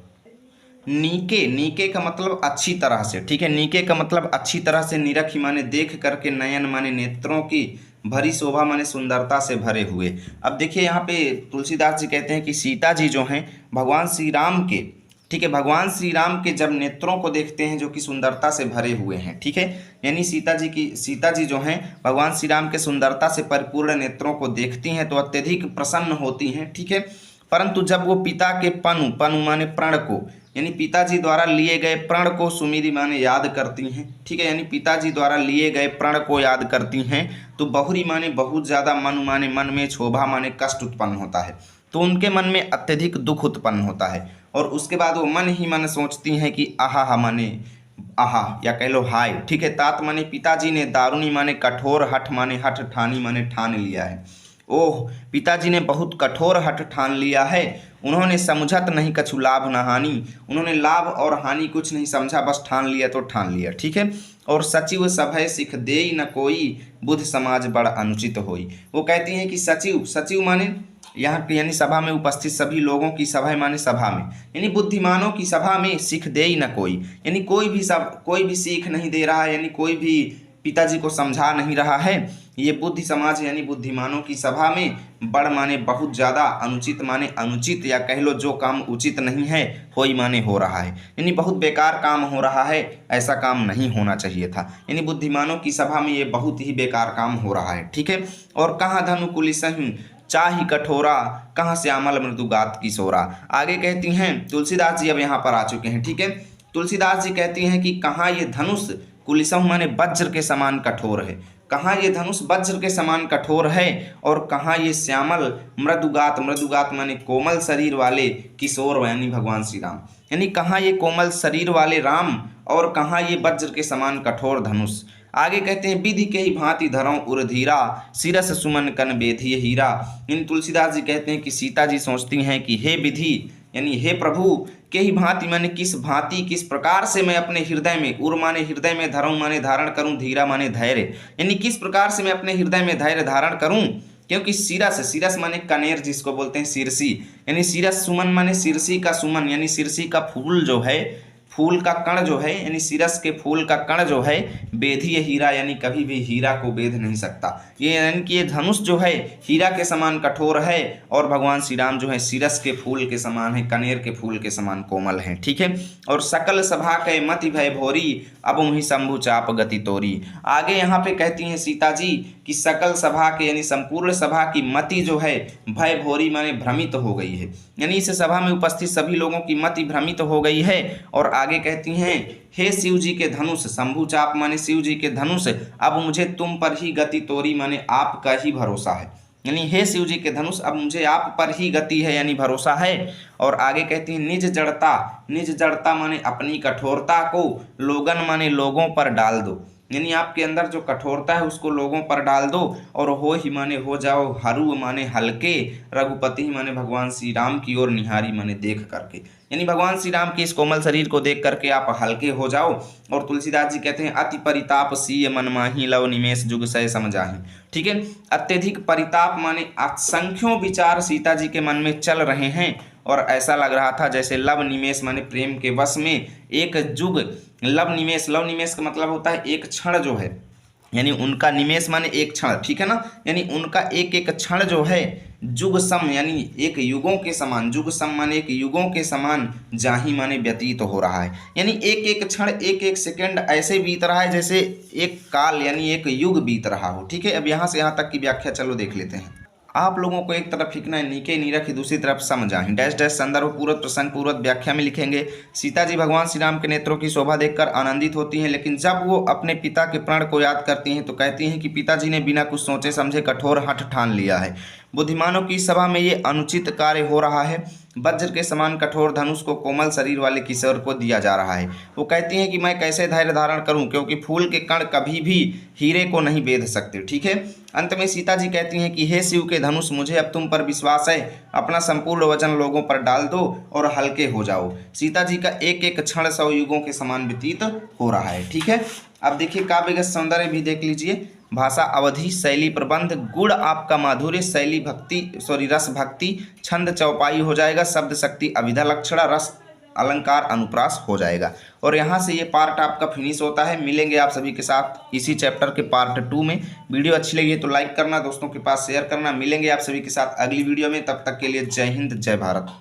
नीके, नीके का मतलब अच्छी तरह से। ठीक है, नीके का मतलब अच्छी तरह से, निरखी माने देख करके, नयन माने नेत्रों की, भरी शोभा माने सुंदरता से भरे हुए। अब देखिए यहाँ पे तुलसीदास जी कहते हैं कि सीता जी जो हैं भगवान श्री राम के, ठीक है, भगवान श्री राम के जब नेत्रों को देखते हैं जो कि सुंदरता से भरे हुए हैं। ठीक है, यानी सीता जी जो हैं भगवान श्री राम के सुंदरता से परिपूर्ण नेत्रों को देखती हैं तो अत्यधिक प्रसन्न होती हैं। ठीक है, परंतु जब वो पिता के पनु माने प्रण को, यानी पिताजी द्वारा लिए गए प्रण को सुमिरी माने याद करती हैं। ठीक है, यानी पिताजी द्वारा लिए गए प्रण को याद करती हैं तो बहुरी माने बहुत ज़्यादा, मन माने मन में, क्षोभा माने कष्ट उत्पन्न होता है, तो उनके मन में अत्यधिक दुख उत्पन्न होता है। और उसके बाद वो मन ही मन सोचती हैं कि आहा माने आहा या कह लो हाय। ठीक है, तात माने पिताजी ने, दारुणी माने कठोर, हठ माने हठ, ठानी माने ठान लिया है। ओह, पिताजी ने बहुत कठोर हठ ठान लिया है, उन्होंने समझत नहीं कछु लाभ न हानि, उन्होंने लाभ और हानि कुछ नहीं समझा, बस ठान लिया तो ठान लिया। ठीक है, और सचिव सभय सिख देई न कोई, बुद्ध समाज बड़ अनुचित होई। वो कहती हैं कि सचिव, सचिव माने यहाँ यानी सभा में उपस्थित सभी लोगों की, सभा माने सभा में, यानी बुद्धिमानों की सभा में, सिख देई न कोई, यानी कोई भी सीख नहीं दे रहा है, यानी कोई भी पिताजी को समझा नहीं रहा है। ये बुद्धि समाज यानी बुद्धिमानों की सभा में, बड़ माने बहुत ज़्यादा, अनुचित माने अनुचित या कह लो जो काम उचित नहीं है, होई माने हो रहा है, यानी बहुत बेकार काम हो रहा है, ऐसा काम नहीं होना चाहिए था। यानी बुद्धिमानों की सभा में ये बहुत ही बेकार काम हो रहा है। ठीक है, और कहाँ धनु कुलिसहि चाहि कठोरा, कहाँ श्यामल मृदुगात किशोरा। आगे कहती हैं तुलसीदास जी अब यहाँ पर आ चुके हैं। ठीक है, तुलसीदास जी कहती हैं कि कहाँ ये धनुष कुलिसह माने वज्र के समान कठोर है, कहाँ ये धनुष वज्र के समान कठोर है, और कहाँ ये श्यामल मृदुगात, मृदुगात माने कोमल शरीर वाले किशोर यानी भगवान श्री राम, यानी कहाँ ये कोमल शरीर वाले राम और कहाँ ये वज्र के समान कठोर धनुष। आगे कहते हैं विधि के ही भांति धरऊं उर्धीरा, सिरस सुमन कन बेधिय हीरा। इन तुलसीदास जी कहते हैं कि सीता जी सोचती हैं कि हे विधि यानी हे प्रभु के ही भांति माने किस भांति किस प्रकार से मैं अपने हृदय में, उर माने हृदय में, धरऊं माने धारण करूं, धीरा माने धैर्य, यानी किस प्रकार से मैं अपने हृदय में धैर्य धारण करूं, क्योंकि सिरस माने कनेर जिसको बोलते हैं शीर्षी, यानी सिरस सुमन माने शीर्षी का सुमन यानी शीर्षी का फूल जो है, फूल का कण जो है यानी सिरस के फूल का कण जो है, बेधिय हीरा यानी कभी भी हीरा को बेध नहीं सकता। ये यानी कि ये धनुष जो है हीरा के समान कठोर है और भगवान श्री राम जो है सिरस के फूल के समान है, कनेर के फूल के समान कोमल है। ठीक है। और सकल सभा के मति भय भोरी, अब मुहि शंभु चाप गति तोरी। आगे यहाँ पे कहती हैं सीता जी कि सकल सभा के यानी संपूर्ण सभा की मति जो है भय भोरी माने भ्रमित हो गई है, यानी इस सभा में उपस्थित सभी लोगों की मति भ्रमित हो गई है। और आगे कहती हैं हे शिव जी के धनुष, शंभु चाप माने शिव जी के धनुष, अब मुझे तुम पर ही गति तोरी माने आपका ही भरोसा है, यानी हे शिव जी के धनुष अब मुझे आप पर ही गति है यानी भरोसा है। और आगे कहती है निज जड़ता माने अपनी कठोरता को, लोगन माने लोगों पर डाल दो, यानी आपके अंदर जो कठोरता है उसको लोगों पर डाल दो। और हो ही माने हो जाओ, हरू माने हल्के, रघुपति माने भगवान श्री राम की ओर निहारी माने देख करके, यानी भगवान श्री राम के इस कोमल शरीर को देख करके आप हल्के हो जाओ। और तुलसीदास जी कहते हैं अति परिताप सीय मन माही, लव निमेष जुग सय समझाही। ठीक है। अत्यधिक परिताप माने असंख्यों विचार सीता जी के मन में चल रहे हैं और ऐसा लग रहा था जैसे लव निमेष माने प्रेम के वश में एक जुग, लव निमेष का मतलब होता है एक क्षण जो है, यानी उनका निमेष माने एक क्षण, ठीक है ना, यानी उनका एक एक क्षण जो है जुग सम यानी एक युगों के समान, जुग सम माने एक युगों के समान, जाही माने व्यतीत हो रहा है, यानी एक एक क्षण एक एक सेकंड ऐसे बीत रहा है जैसे एक काल यानी एक युग बीत रहा हो। ठीक है। अब यहाँ से यहाँ तक की व्याख्या चलो देख लेते हैं। आप लोगों को एक तरफ लिखना है नीके नीरख, दूसरी तरफ समझाही, डैश डैश संदर्भ पूर्वक प्रसंग पूर्वक व्याख्या में लिखेंगे। सीता जी भगवान श्री राम के नेत्रों की शोभा देखकर आनंदित होती हैं, लेकिन जब वो अपने पिता के प्रण को याद करती हैं तो कहती हैं कि पिताजी ने बिना कुछ सोचे समझे कठोर हठ ठान लिया है। बुद्धिमानों की सभा में ये अनुचित कार्य हो रहा है। वज्र के समान कठोर धनुष को कोमल शरीर वाले किशोर को दिया जा रहा है। वो कहती हैं कि मैं कैसे धैर्य धारण करूं, क्योंकि फूल के कण कभी भी हीरे को नहीं बेध सकते। ठीक है। अंत में सीता जी कहती हैं कि हे शिव के धनुष, मुझे अब तुम पर विश्वास है, अपना संपूर्ण वजन लोगों पर डाल दो और हल्के हो जाओ। सीता जी का एक एक क्षण 100 युगों के समान व्यतीत हो रहा है। ठीक है। अब देखिए काव्यगत सौंदर्य भी देख लीजिए। भाषा अवधि, शैली प्रबंध, गुण आपका माधुर्य, शैली रस भक्ति, छंद चौपाई हो जाएगा, शब्द शक्ति अभिधा लक्षणा, रस अलंकार अनुप्रास हो जाएगा। और यहाँ से ये पार्ट आपका फिनिश होता है। मिलेंगे आप सभी के साथ इसी चैप्टर के पार्ट 2 में। वीडियो अच्छी लगी तो लाइक करना, दोस्तों के पास शेयर करना। मिलेंगे आप सभी के साथ अगली वीडियो में, तब तक के लिए जय हिंद जय भारत।